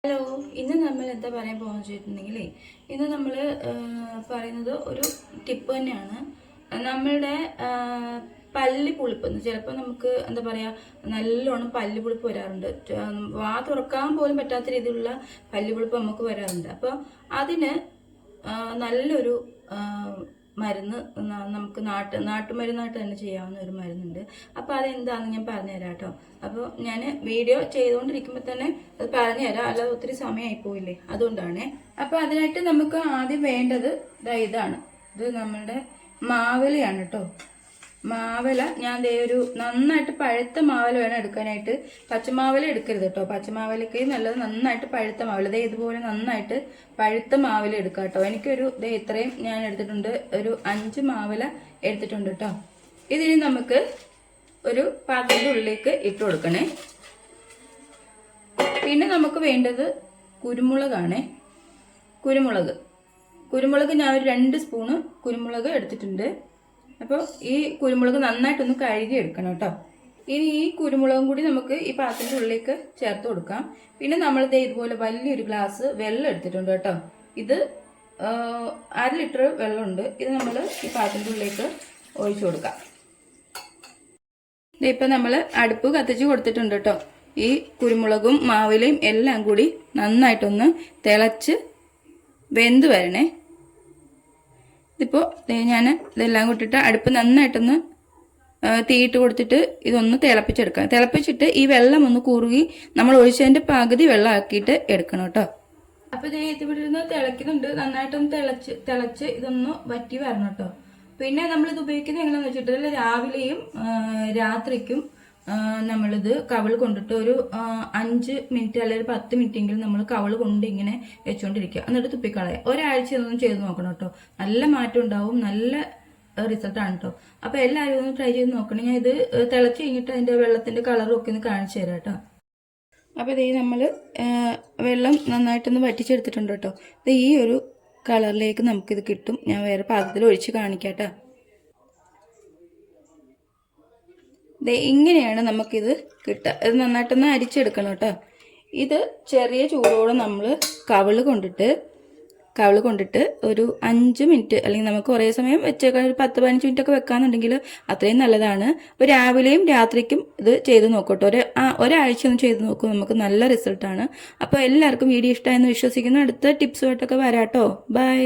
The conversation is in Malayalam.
ഹലോ, ഇന്ന് നമ്മൾ എന്താ പറയാൻ പോകുന്നത് വെച്ചിട്ടുണ്ടെങ്കിൽ ഇന്ന് നമ്മൾ പറയുന്നത് ഒരു ടിപ്പ് തന്നെയാണ്. നമ്മളുടെ പല്ല് പുളിപ്പ് ചിലപ്പോൾ നമുക്ക് എന്താ പറയുക, നല്ലോണം പല്ല് പുളിപ്പ് വരാറുണ്ട്. വാ തുറക്കാൻ പോലും പറ്റാത്ത രീതിയിലുള്ള പല്ല് പുളിപ്പ് നമുക്ക് വരാറുണ്ട്. അപ്പോൾ അതിന് നല്ലൊരു മരുന്ന് നമുക്ക് നാട്ടുമരുന്നായിട്ട് തന്നെ ചെയ്യാവുന്ന ഒരു മരുന്നുണ്ട്. അപ്പോൾ അതെന്താണെന്ന് ഞാൻ പറഞ്ഞുതരാം കേട്ടോ. അപ്പോൾ ഞാൻ വീഡിയോ ചെയ്തുകൊണ്ടിരിക്കുമ്പോൾ തന്നെ അത് പറഞ്ഞുതരാം, അല്ലാതെ ഒത്തിരി സമയമായി പോയില്ലേ, അതുകൊണ്ടാണ്. അപ്പോൾ അതിനായിട്ട് നമുക്ക് ആദ്യം വേണ്ടത് ഇതാണ്. ഇത് നമ്മളുടെ മാവിലയാണ് കേട്ടോ. മാവില ഞാൻ ഒരു നന്നായിട്ട് പഴുത്ത മാവില വേണം എടുക്കാനായിട്ട്. പച്ചമാവില എടുക്കരുത് കേട്ടോ. പച്ചമാവിലക്ക് നല്ലത് നന്നായിട്ട് പഴുത്ത മാവില. ഇതുപോലെ നന്നായിട്ട് പഴുത്ത മാവില എടുക്കുക കേട്ടോ. എനിക്കൊരു ഇത്രയും ഞാൻ എടുത്തിട്ടുണ്ട്, ഒരു 5 മാവില എടുത്തിട്ടുണ്ട് കേട്ടോ. ഇതിന് നമുക്ക് ഒരു പാത്രത്തിന്റെ ഉള്ളിലേക്ക് ഇട്ട് കൊടുക്കണേ. പിന്നെ നമുക്ക് വേണ്ടത് കുരുമുളകാണേ. കുരുമുളക് ഞാൻ ഒരു 2 സ്പൂണ് കുരുമുളക് എടുത്തിട്ടുണ്ട്. അപ്പോൾ ഈ കുരുമുളക് നന്നായിട്ടൊന്ന് കഴുകി എടുക്കണം കേട്ടോ. ഇനി ഈ കുരുമുളകും കൂടി നമുക്ക് ഈ പാത്രത്തിൻ്റെ ഉള്ളിലേക്ക് ചേർത്ത് കൊടുക്കാം. പിന്നെ നമ്മൾ ഇതുപോലെ വലിയൊരു ഗ്ലാസ് വെള്ളം എടുത്തിട്ടുണ്ട് കേട്ടോ. ഇത് 1/2 ലിറ്റർ വെള്ളമുണ്ട്. ഇത് നമ്മൾ ഈ പാത്രത്തിൻ്റെ ഉള്ളിലേക്ക് ഒഴിച്ചു കൊടുക്കാം. ഇതിപ്പോൾ നമ്മൾ അടുപ്പ് കത്തിച്ച് കൊടുത്തിട്ടുണ്ട് കേട്ടോ. ഈ കുരുമുളകും മാവിലയും എല്ലാം കൂടി നന്നായിട്ടൊന്ന് തിളച്ച് വെന്ത് വരണേ. ഇതിപ്പോൾ ഞാൻ ഇതെല്ലാം കൂട്ടിയിട്ട് അടുപ്പ് നന്നായിട്ടൊന്ന് തീയിട്ട് കൊടുത്തിട്ട് ഇതൊന്ന് തിളപ്പിച്ചെടുക്കാം. തിളപ്പിച്ചിട്ട് ഈ വെള്ളം ഒന്ന് കുറുകി നമ്മൾ ഒഴിച്ചതിൻ്റെ പകുതി വെള്ളം ആക്കിയിട്ട് എടുക്കണം കേട്ടോ. അപ്പോൾ ഇവിടെ ഇരുന്ന് തിളയ്ക്കുന്നുണ്ട്. നന്നായിട്ടൊന്ന് തിളച്ച് ഇതൊന്ന് വറ്റി വരണം കേട്ടോ. പിന്നെ നമ്മളിത് ഉപയോഗിക്കുന്നത് എങ്ങനെയാണെന്ന് വെച്ചിട്ടുണ്ടെങ്കിൽ രാവിലെയും രാത്രിക്കും നമ്മളിത് കവൾ കൊണ്ടിട്ട് ഒരു 5 മിനിറ്റ് അല്ലെങ്കിൽ 10 മിനിറ്റെങ്കിലും നമ്മൾ കവൾ കൊണ്ട് ഇങ്ങനെ വെച്ചുകൊണ്ടിരിക്കുക. എന്നിട്ട് തുപ്പിക്കളയുക. ഒരാഴ്ച ഇതൊന്നും ചെയ്ത് നോക്കണം കേട്ടോ. നല്ല മാറ്റം ഉണ്ടാവും, നല്ല റിസൾട്ടാണ് കേട്ടോ. അപ്പോൾ എല്ലാവരും ഒന്ന് ട്രൈ ചെയ്ത് നോക്കണം. ഞാൻ ഇത് തിളച്ച് കഴിഞ്ഞിട്ട് അതിൻ്റെ വെള്ളത്തിൻ്റെ കളറും ഒക്കെ ഒന്ന് കാണിച്ചു തരാം കേട്ടോ. അപ്പോൾ ഇതേ നമ്മൾ വെള്ളം നന്നായിട്ടൊന്ന് വറ്റിച്ചെടുത്തിട്ടുണ്ട് കേട്ടോ. ഇത് ഈ ഒരു കളറിലേക്ക് നമുക്കിത് കിട്ടും. ഞാൻ വേറെ പാത്രത്തിൽ ഒഴിച്ച് കാണിക്കാം കേട്ടോ. ഇങ്ങനെയാണ് നമുക്കിത് കിട്ടുക. ഇത് നന്നായിട്ടൊന്ന് അരിച്ചെടുക്കണം കേട്ടോ. ഇത് ചെറിയ ചൂടോടെ നമ്മൾ കവിള് കൊണ്ടിട്ട് ഒരു 5 മിനിറ്റ് അല്ലെങ്കിൽ നമുക്ക് കുറേ സമയം വെച്ചേക്കാൻ ഒരു 10-15 മിനിറ്റ് ഒക്കെ വെക്കാന്നുണ്ടെങ്കിൽ അത്രയും നല്ലതാണ്. അപ്പോൾ രാവിലെയും രാത്രിക്കും ഇത് ചെയ്ത് നോക്കട്ടോ. ഒരാഴ്ച ഒന്ന് ചെയ്ത് നോക്കും, നമുക്ക് നല്ല റിസൾട്ടാണ്. അപ്പോൾ എല്ലാവർക്കും വീഡിയോ ഇഷ്ടമായെന്ന് വിശ്വസിക്കുന്നു. അടുത്ത ടിപ്സുമായിട്ടൊക്കെ വരാട്ടോ. ബൈ.